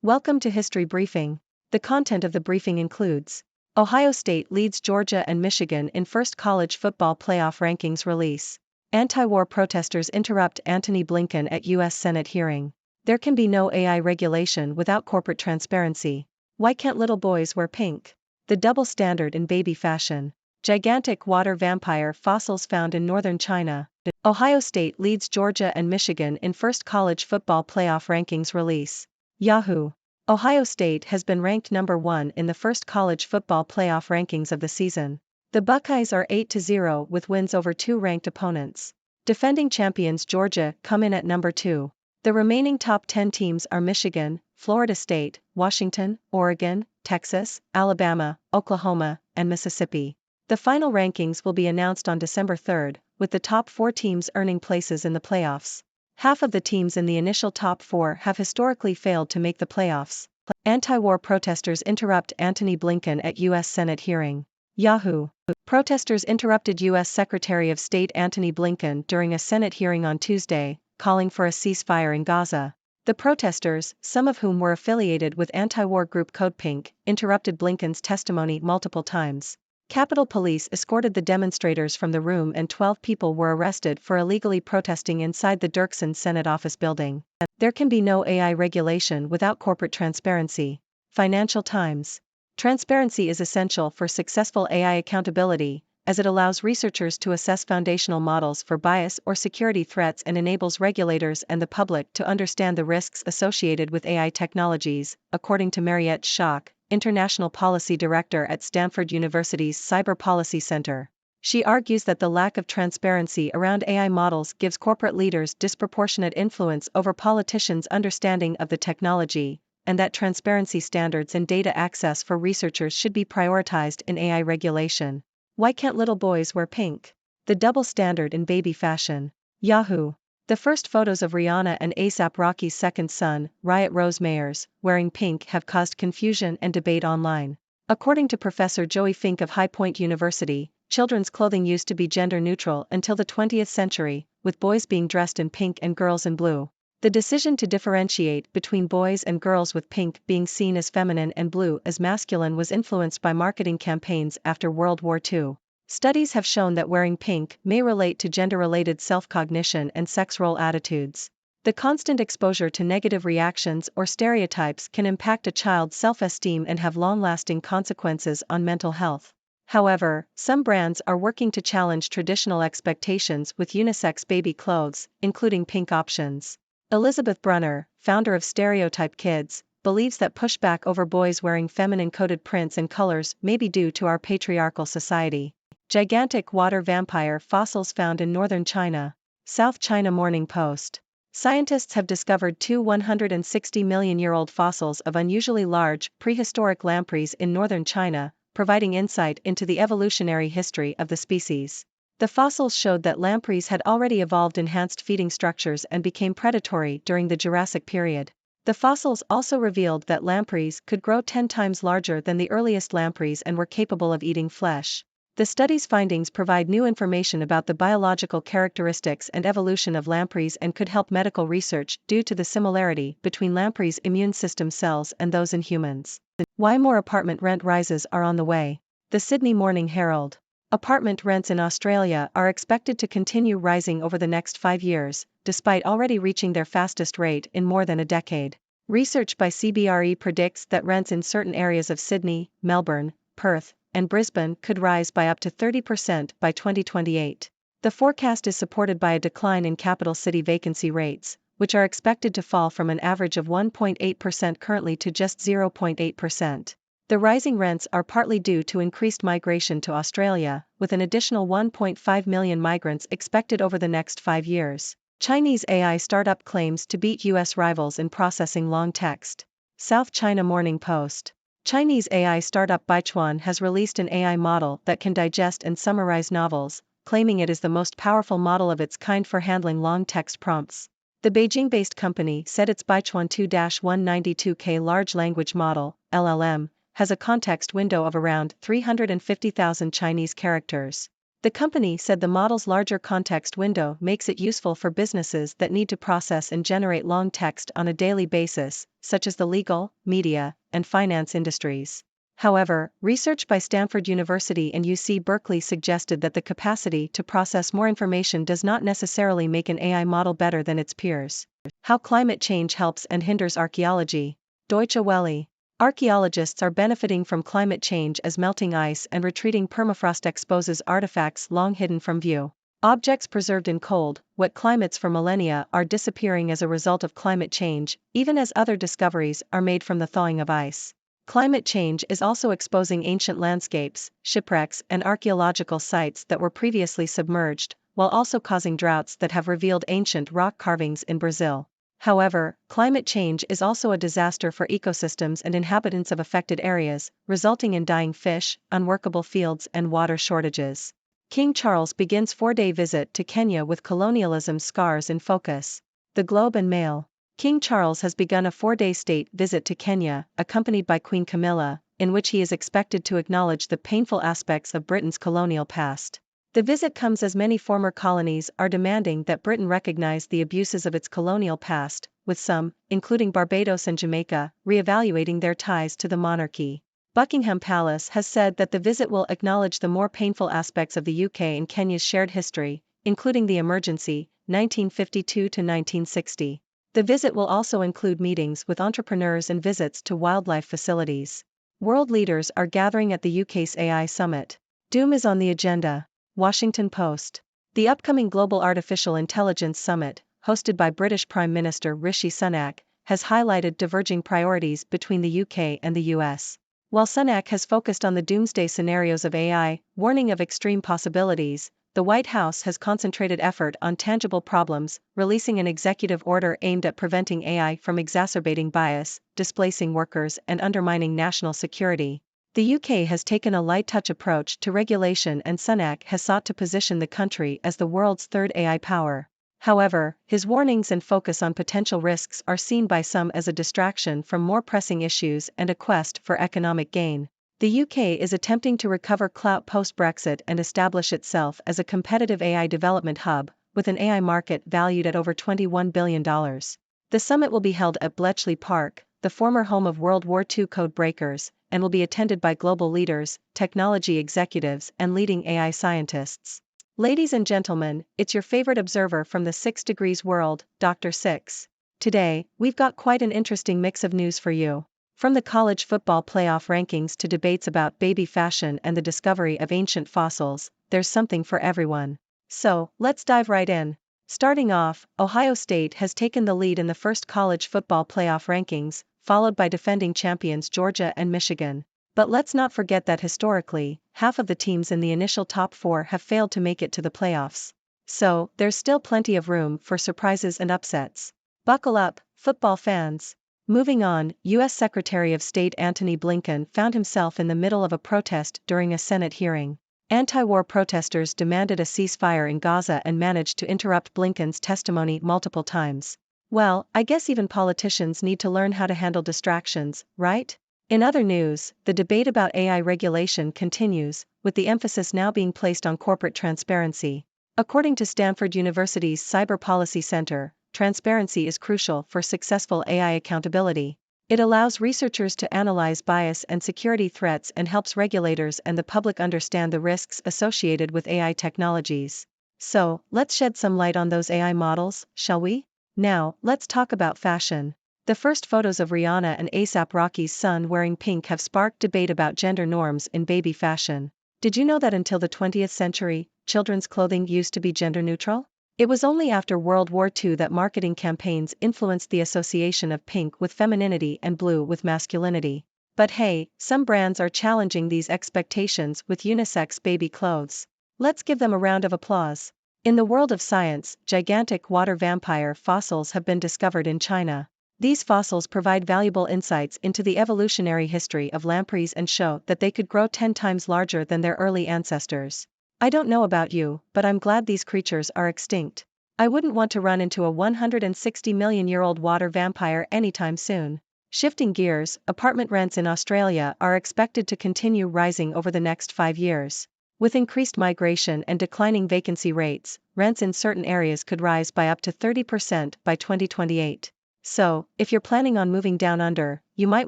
Welcome to History Briefing. The content of the briefing includes: Ohio State leads Georgia and Michigan in first college football playoff rankings release. Anti-war protesters interrupt Antony Blinken at U.S. Senate hearing. There can be no AI regulation without corporate transparency. Why can't little boys wear pink? The double standard in baby fashion. Gigantic water vampire fossils found in northern China. Ohio State leads Georgia and Michigan in first college football playoff rankings release. Yahoo! Ohio State has been ranked number 1 in the first college football playoff rankings of the season. The Buckeyes are 8-0 with wins over 2 ranked opponents. Defending champions Georgia come in at number 2. The remaining top 10 teams are Michigan, Florida State, Washington, Oregon, Texas, Alabama, Oklahoma, and Mississippi. The final rankings will be announced on December 3rd, with the top 4 teams earning places in the playoffs. Half of the teams in the initial top 4 have historically failed to make the playoffs. Anti-war protesters interrupt Antony Blinken at U.S. Senate hearing. Yahoo! Protesters interrupted U.S. Secretary of State Antony Blinken during a Senate hearing on Tuesday, calling for a ceasefire in Gaza. The protesters, some of whom were affiliated with anti-war group Code Pink, interrupted Blinken's testimony multiple times. Capitol Police escorted the demonstrators from the room and 12 people were arrested for illegally protesting inside the Dirksen Senate office building. There can be no AI regulation without corporate transparency. Financial Times. Transparency is essential for successful AI accountability, as it allows researchers to assess foundational models for bias or security threats and enables regulators and the public to understand the risks associated with AI technologies, according to Mariette Schock, International Policy Director at Stanford University's Cyber Policy Center. She argues that the lack of transparency around AI models gives corporate leaders disproportionate influence over politicians' understanding of the technology, and that transparency standards and data access for researchers should be prioritized in AI regulation. Why can't little boys wear pink? The double standard in baby fashion. Yahoo! The first photos of Rihanna and A$AP Rocky's second son, Riot Rose Meyers, wearing pink have caused confusion and debate online. According to Professor Joey Fink of High Point University, children's clothing used to be gender neutral until the 20th century, with boys being dressed in pink and girls in blue. The decision to differentiate between boys and girls with pink being seen as feminine and blue as masculine was influenced by marketing campaigns after World War II. Studies have shown that wearing pink may relate to gender-related self-cognition and sex role attitudes. The constant exposure to negative reactions or stereotypes can impact a child's self-esteem and have long-lasting consequences on mental health. However, some brands are working to challenge traditional expectations with unisex baby clothes, including pink options. Elizabeth Brunner, founder of Stereotype Kids, believes that pushback over boys wearing feminine-coded prints and colors may be due to our patriarchal society. Gigantic water vampire fossils found in northern China. South China Morning Post. Scientists have discovered 2 160-million-year-old fossils of unusually large, prehistoric lampreys in northern China, providing insight into the evolutionary history of the species. The fossils showed that lampreys had already evolved enhanced feeding structures and became predatory during the Jurassic period. The fossils also revealed that lampreys could grow 10 times larger than the earliest lampreys and were capable of eating flesh. The study's findings provide new information about the biological characteristics and evolution of lampreys and could help medical research due to the similarity between lampreys' immune system cells and those in humans. Why more apartment rent rises are on the way. The Sydney Morning Herald. Apartment rents in Australia are expected to continue rising over the next 5 years, despite already reaching their fastest rate in more than a decade. Research by CBRE predicts that rents in certain areas of Sydney, Melbourne, Perth, and Brisbane could rise by up to 30% by 2028. The forecast is supported by a decline in capital city vacancy rates, which are expected to fall from an average of 1.8% currently to just 0.8%. The rising rents are partly due to increased migration to Australia, with an additional 1.5 million migrants expected over the next 5 years. Chinese AI startup claims to beat U.S. rivals in processing long text. South China Morning Post. Chinese AI startup Baichuan has released an AI model that can digest and summarize novels, claiming it is the most powerful model of its kind for handling long text prompts. The Beijing-based company said its Baichuan 2-192K large language model, LLM, has a context window of around 350,000 Chinese characters. The company said the model's larger context window makes it useful for businesses that need to process and generate long text on a daily basis, such as the legal, media, and finance industries. However, research by Stanford University and UC Berkeley suggested that the capacity to process more information does not necessarily make an AI model better than its peers. How climate change helps and hinders archaeology. Deutsche Welle. Archaeologists are benefiting from climate change as melting ice and retreating permafrost exposes artifacts long hidden from view. Objects preserved in cold, wet climates for millennia are disappearing as a result of climate change, even as other discoveries are made from the thawing of ice. Climate change is also exposing ancient landscapes, shipwrecks, and archaeological sites that were previously submerged, while also causing droughts that have revealed ancient rock carvings in Brazil. However, climate change is also a disaster for ecosystems and inhabitants of affected areas, resulting in dying fish, unworkable fields, and water shortages. King Charles begins 4-day visit to Kenya with colonialism's scars in focus. The Globe and Mail. King Charles has begun a 4-day state visit to Kenya, accompanied by Queen Camilla, in which he is expected to acknowledge the painful aspects of Britain's colonial past. The visit comes as many former colonies are demanding that Britain recognize the abuses of its colonial past, with some, including Barbados and Jamaica, re-evaluating their ties to the monarchy. Buckingham Palace has said that the visit will acknowledge the more painful aspects of the UK and Kenya's shared history, including the emergency, 1952 to 1960. The visit will also include meetings with entrepreneurs and visits to wildlife facilities. World leaders are gathering at the UK's AI summit. Doom is on the agenda. Washington Post. The upcoming Global Artificial Intelligence Summit, hosted by British Prime Minister Rishi Sunak, has highlighted diverging priorities between the UK and the US. While Sunak has focused on the doomsday scenarios of AI, warning of extreme possibilities, the White House has concentrated effort on tangible problems, releasing an executive order aimed at preventing AI from exacerbating bias, displacing workers, and undermining national security. The UK has taken a light-touch approach to regulation, and Sunak has sought to position the country as the world's third AI power. However, his warnings and focus on potential risks are seen by some as a distraction from more pressing issues and a quest for economic gain. The UK is attempting to recover clout post-Brexit and establish itself as a competitive AI development hub, with an AI market valued at over $21 billion. The summit will be held at Bletchley Park, the former home of World War II code breakers, and will be attended by global leaders, technology executives, and leading AI scientists. Ladies and gentlemen, it's your favorite observer from the 6 Degrees world, Dr. Six. Today, we've got quite an interesting mix of news for you. From the college football playoff rankings to debates about baby fashion and the discovery of ancient fossils, there's something for everyone. So, let's dive right in. Starting off, Ohio State has taken the lead in the first college football playoff rankings, followed by defending champions Georgia and Michigan. But let's not forget that historically, half of the teams in the initial top 4 have failed to make it to the playoffs. So, there's still plenty of room for surprises and upsets. Buckle up, football fans. Moving on, U.S. Secretary of State Antony Blinken found himself in the middle of a protest during a Senate hearing. Anti-war protesters demanded a ceasefire in Gaza and managed to interrupt Blinken's testimony multiple times. Well, I guess even politicians need to learn how to handle distractions, right? In other news, the debate about AI regulation continues, with the emphasis now being placed on corporate transparency. According to Stanford University's Cyber Policy Center, transparency is crucial for successful AI accountability. It allows researchers to analyze bias and security threats and helps regulators and the public understand the risks associated with AI technologies. So, let's shed some light on those AI models, shall we? Now, let's talk about fashion. The first photos of Rihanna and A$AP Rocky's son wearing pink have sparked debate about gender norms in baby fashion. Did you know that until the 20th century, children's clothing used to be gender neutral? It was only after World War II that marketing campaigns influenced the association of pink with femininity and blue with masculinity. But hey, some brands are challenging these expectations with unisex baby clothes. Let's give them a round of applause. In the world of science, gigantic water vampire fossils have been discovered in China. These fossils provide valuable insights into the evolutionary history of lampreys and show that they could grow 10 times larger than their early ancestors. I don't know about you, but I'm glad these creatures are extinct. I wouldn't want to run into a 160 million-year-old water vampire anytime soon. Shifting gears, apartment rents in Australia are expected to continue rising over the next 5 years. With increased migration and declining vacancy rates, rents in certain areas could rise by up to 30% by 2028. So, if you're planning on moving down under, you might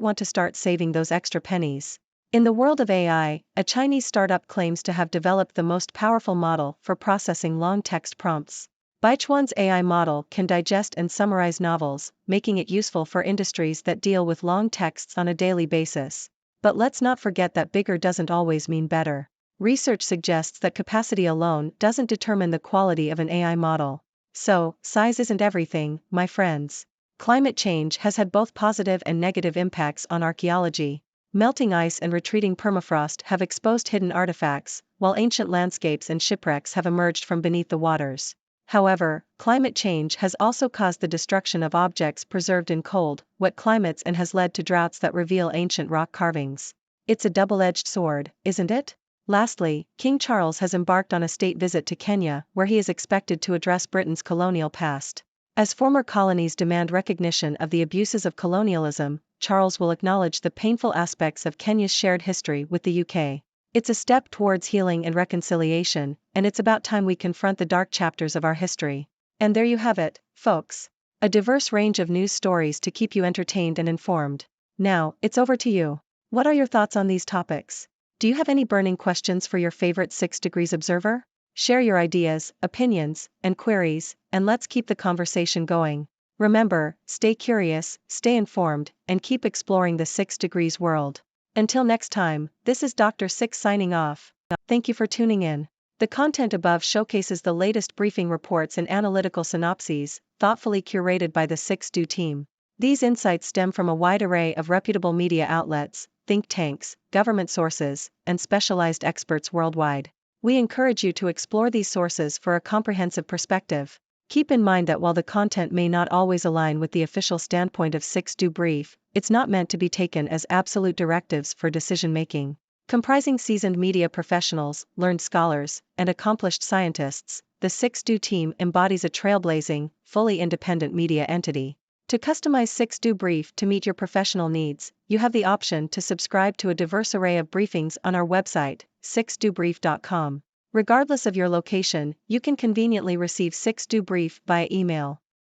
want to start saving those extra pennies. In the world of AI, a Chinese startup claims to have developed the most powerful model for processing long text prompts. Baichuan's AI model can digest and summarize novels, making it useful for industries that deal with long texts on a daily basis. But let's not forget that bigger doesn't always mean better. Research suggests that capacity alone doesn't determine the quality of an AI model. So, size isn't everything, my friends. Climate change has had both positive and negative impacts on archaeology. Melting ice and retreating permafrost have exposed hidden artifacts, while ancient landscapes and shipwrecks have emerged from beneath the waters. However, climate change has also caused the destruction of objects preserved in cold, wet climates and has led to droughts that reveal ancient rock carvings. It's a double-edged sword, isn't it? Lastly, King Charles has embarked on a state visit to Kenya, where he is expected to address Britain's colonial past. As former colonies demand recognition of the abuses of colonialism, Charles will acknowledge the painful aspects of Kenya's shared history with the UK. It's a step towards healing and reconciliation, and it's about time we confront the dark chapters of our history. And there you have it, folks. A diverse range of news stories to keep you entertained and informed. Now, it's over to you. What are your thoughts on these topics? Do you have any burning questions for your favorite 6 Degrees observer? Share your ideas, opinions, and queries, and let's keep the conversation going. Remember, stay curious, stay informed, and keep exploring the 6 Degrees world. Until next time, this is Dr. Six signing off. Thank you for tuning in. The content above showcases the latest briefing reports and analytical synopses, thoughtfully curated by the 6Do team. These insights stem from a wide array of reputable media outlets, think tanks, government sources, and specialized experts worldwide. We encourage you to explore these sources for a comprehensive perspective. Keep in mind that while the content may not always align with the official standpoint of 6Do Brief, it's not meant to be taken as absolute directives for decision-making. Comprising seasoned media professionals, learned scholars, and accomplished scientists, the 6Do team embodies a trailblazing, fully independent media entity. To customize 6Do Brief to meet your professional needs, you have the option to subscribe to a diverse array of briefings on our website, 6dobrief.com. Regardless of your location, you can conveniently receive 6Do Brief via email.